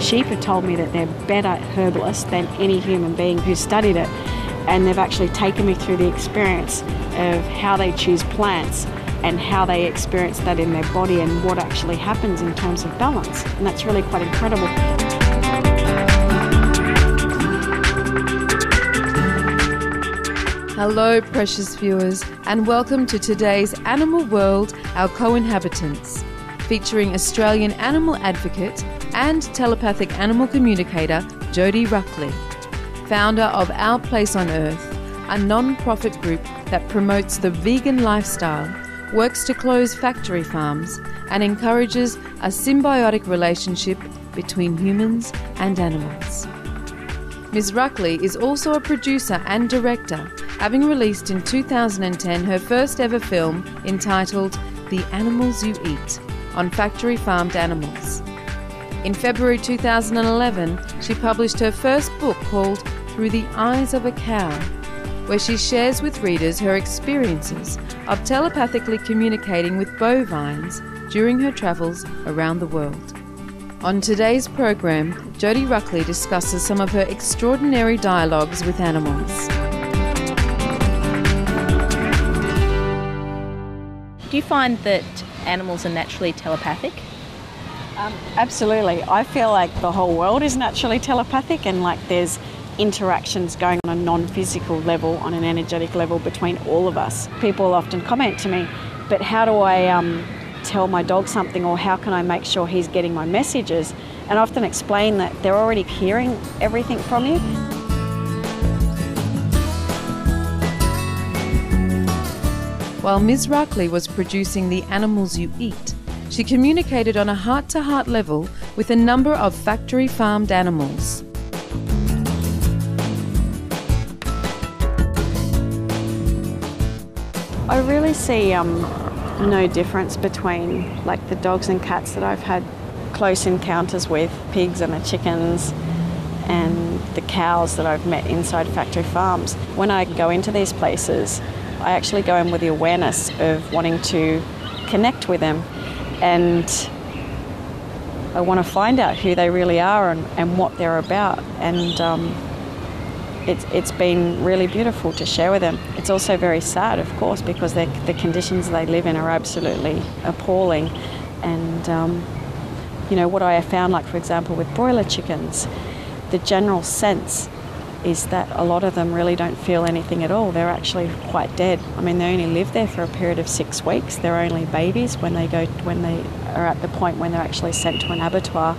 sheep have told me that they're better herbalists than any human being who's studied it. And they've actually taken me through the experience of how they choose plants and how they experience that in their body and what actually happens in terms of balance. And that's really quite incredible. Hello, precious viewers, and welcome to today's Animal World, Our Co-Inhabitants, featuring Australian animal advocate and telepathic animal communicator Jodi Ruckley, founder of Our Place on Earth, a non-profit group that promotes the vegan lifestyle, works to close factory farms, and encourages a symbiotic relationship between humans and animals. Ms. Ruckley is also a producer and director, having released in 2010 her first ever film entitled The Animals You Eat, on factory farmed animals. In February 2011, she published her first book called Through the Eyes of a Cow, where she shares with readers her experiences of telepathically communicating with bovines during her travels around the world. On today's program, Jodi Ruckley discusses some of her extraordinary dialogues with animals. Do you find that animals are naturally telepathic? Absolutely. I feel like the whole world is naturally telepathic, and like there's interactions going on a non-physical level, on an energetic level between all of us. People often comment to me, but how do I tell my dog something, or how can I make sure he's getting my messages? And I often explain that they're already hearing everything from you. While Ms. Ruckley was producing The Animals You Eat, she communicated on a heart-to-heart level with a number of factory farmed animals. I really see no difference between like the dogs and cats that I've had close encounters with, pigs and the chickens and the cows that I've met inside factory farms. When I go into these places, I actually go in with the awareness of wanting to connect with them, and I want to find out who they really are and what they're about. And it's been really beautiful to share with them. It's also very sad, of course, because the conditions they live in are absolutely appalling. And you know, what I have found, like for example with broiler chickens, the general sense is that a lot of them really don't feel anything at all. They're actually quite dead. I mean, they only live there for a period of 6 weeks. They're only babies when they are at the point when they're actually sent to an abattoir.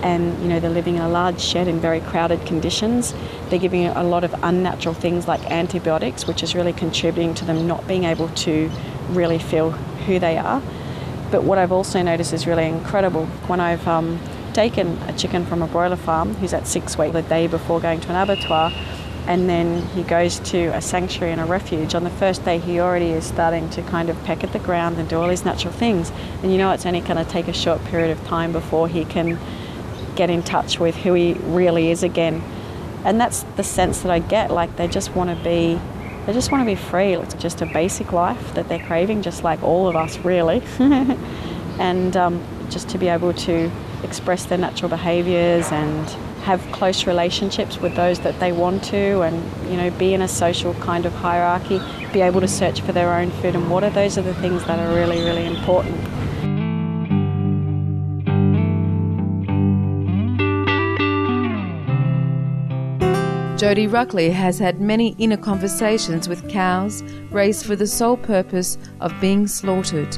And you know, they're living in a large shed in very crowded conditions. They're giving a lot of unnatural things like antibiotics, which is really contributing to them not being able to really feel who they are. But what I've also noticed is really incredible. When I've taken a chicken from a broiler farm who's at 6 weeks the day before going to an abattoir, and then he goes to a sanctuary and a refuge, on the first day he already is starting to kind of peck at the ground and do all these natural things. And you know, it's only going to take a short period of time before he can get in touch with who he really is again. And that's the sense that I get, like they just want to be free. It's just a basic life that they're craving, just like all of us really. And just to be able to express their natural behaviours and have close relationships with those that they want to, and you know, be in a social kind of hierarchy, be able to search for their own food and water. Those are the things that are really, really important. Jodi Ruckley has had many inner conversations with cows raised for the sole purpose of being slaughtered.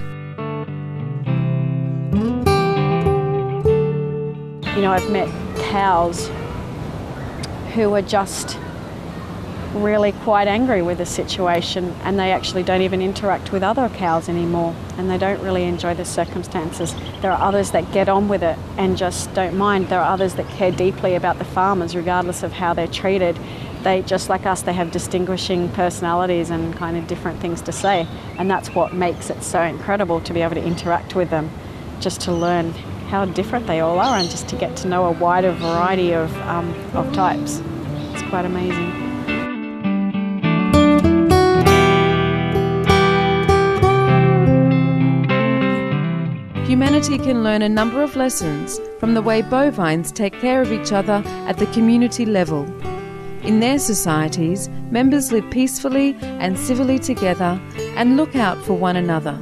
You know, I've met cows who are just really quite angry with the situation, and they actually don't even interact with other cows anymore, and they don't really enjoy the circumstances. There are others that get on with it and just don't mind. There are others that care deeply about the farmers regardless of how they're treated. They, just like us, they have distinguishing personalities and kind of different things to say, and that's what makes it so incredible to be able to interact with them, just to learn how different they all are and just to get to know a wider variety of types. It's quite amazing. Humanity can learn a number of lessons from the way bovines take care of each other at the community level. In their societies, members live peacefully and civilly together and look out for one another.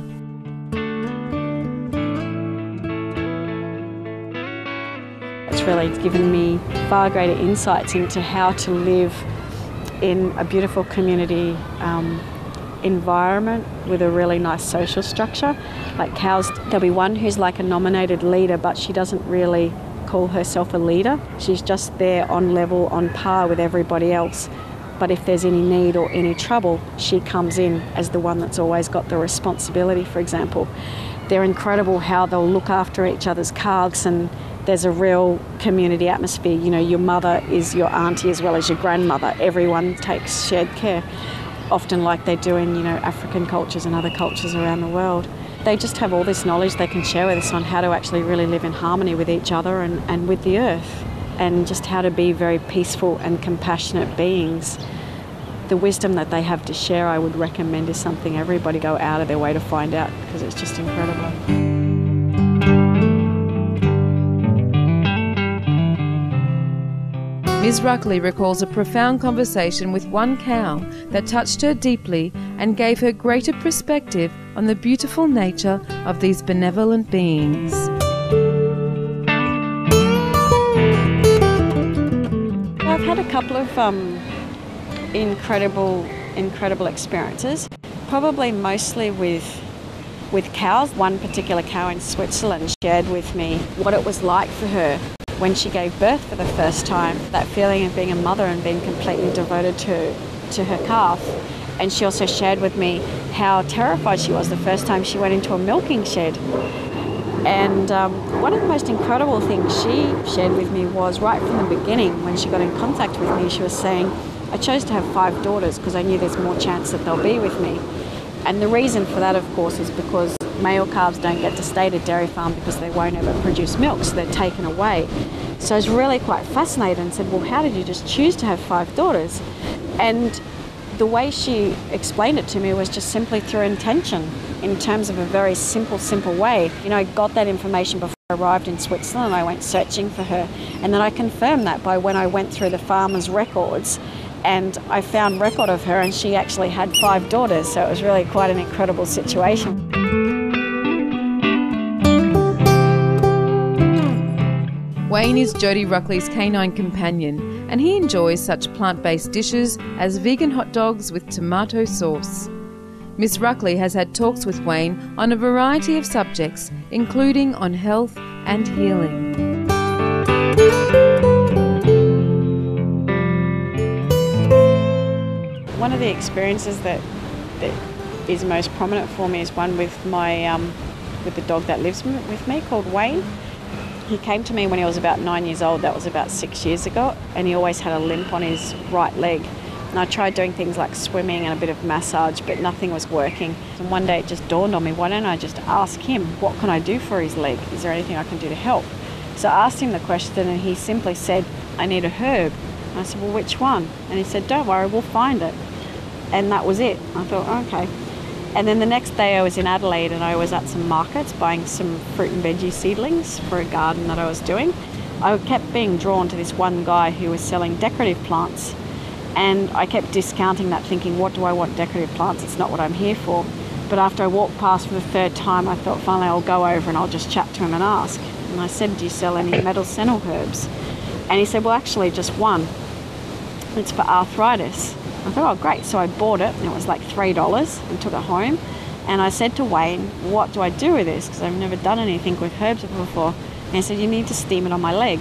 It's really given me far greater insights into how to live in a beautiful community environment with a really nice social structure. Like cows, there'll be one who's like a nominated leader, but she doesn't really call herself a leader. She's just there on level, on par with everybody else. But if there's any need or any trouble, she comes in as the one that's always got the responsibility, for example. They're incredible how they'll look after each other's calves, and there's a real community atmosphere. You know, your mother is your auntie as well as your grandmother. Everyone takes shared care, often like they do in, African cultures and other cultures around the world. They just have all this knowledge they can share with us on how to actually really live in harmony with each other and with the earth, and just how to be very peaceful and compassionate beings. The wisdom that they have to share, I would recommend, is something everybody go out of their way to find out, because it's just incredible. Ms. Ruckley recalls a profound conversation with one cow that touched her deeply and gave her greater perspective on the beautiful nature of these benevolent beings. I've had a couple of incredible experiences, probably mostly with cows. One particular cow in Switzerland shared with me what it was like for her when she gave birth for the first time, that feeling of being a mother and being completely devoted to her calf. And she also shared with me how terrified she was the first time she went into a milking shed. And one of the most incredible things she shared with me was right from the beginning, when she got in contact with me, she was saying, I chose to have 5 daughters because I knew there's more chance that they'll be with me. And the reason for that, of course, is because male calves don't get to stay at a dairy farm because they won't ever produce milk, so they're taken away. So I was really quite fascinated and said, well, how did you just choose to have 5 daughters? And the way she explained it to me was just simply through intention, in terms of a very simple way. I got that information before I arrived in Switzerland. I went searching for her, and then I confirmed that by when I went through the farmer's records, and I found record of her, and she actually had 5 daughters, so it was really quite an incredible situation. Wayne is Jodi Ruckley's canine companion, and he enjoys such plant-based dishes as vegan hot dogs with tomato sauce. Miss Ruckley has had talks with Wayne on a variety of subjects, including on health and healing. One of the experiences that is most prominent for me is one with with the dog that lives with me, called Wayne. He came to me when he was about 9 years old. That was about 6 years ago, and he always had a limp on his right leg. And I tried doing things like swimming and a bit of massage, but nothing was working. And one day it just dawned on me, why don't I just ask him, what can I do for his leg? Is there anything I can do to help? So I asked him the question, and he simply said, I need a herb. And I said, well, which one? And he said, don't worry, we'll find it. And that was it. I thought, okay. And then the next day I was in Adelaide, and I was at some markets buying some fruit and veggie seedlings for a garden that I was doing. I kept being drawn to this one guy who was selling decorative plants, and I kept discounting that, thinking, what do I want decorative plants? It's not what I'm here for. But after I walked past for the 3rd time, I thought, finally I'll go over and I'll just chat to him and ask. And I said, do you sell any medicinal herbs? And he said, well, actually just one. It's for arthritis. I thought, oh great, so I bought it, and it was like $3 and took it home. And I said to Wayne, what do I do with this? Because I've never done anything with herbs before. And he said, you need to steam it on my leg.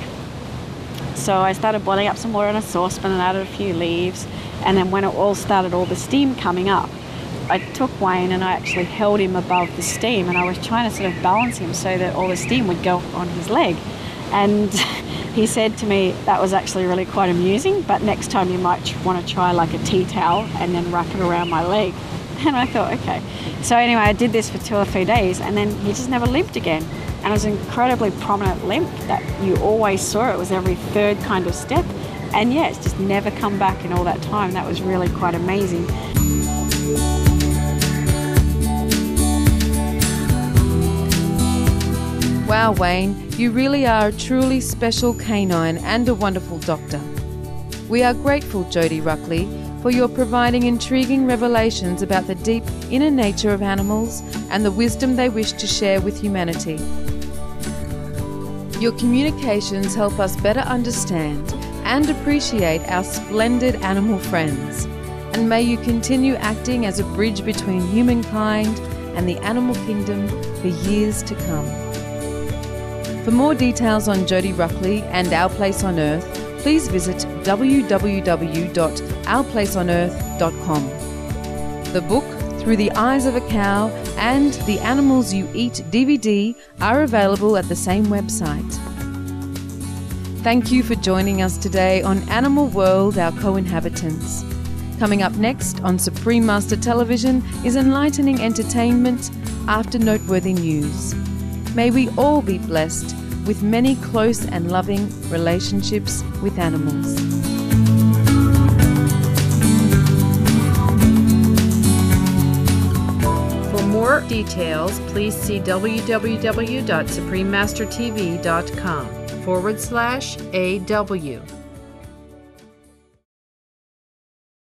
So I started boiling up some water in a saucepan and added a few leaves. And then when it all started, all the steam coming up, I took Wayne and I actually held him above the steam, and I was trying to sort of balance him so that all the steam would go on his leg. And he said to me, that was actually really quite amusing, but next time you might want to try like a tea towel and then wrap it around my leg. And I thought, okay. So anyway, I did this for 2 or 3 days, and then he just never limped again. And it was an incredibly prominent limp that you always saw. It was every 3rd kind of step. And yeah, it's just never come back in all that time. That was really quite amazing. Wow, Wayne, you really are a truly special canine and a wonderful doctor. We are grateful, Jodi Ruckley, for your providing intriguing revelations about the deep inner nature of animals and the wisdom they wish to share with humanity. Your communications help us better understand and appreciate our splendid animal friends, and may you continue acting as a bridge between humankind and the animal kingdom for years to come. For more details on Jodi Ruckley and Our Place on Earth, please visit www.ourplaceonearth.com. The book, Through the Eyes of a Cow, and The Animals You Eat DVD are available at the same website. Thank you for joining us today on Animal World, Our Co-Inhabitants. Coming up next on Supreme Master Television is enlightening entertainment after noteworthy news. May we all be blessed with many close and loving relationships with animals. For more details, please see www.suprememastertv.com/AW.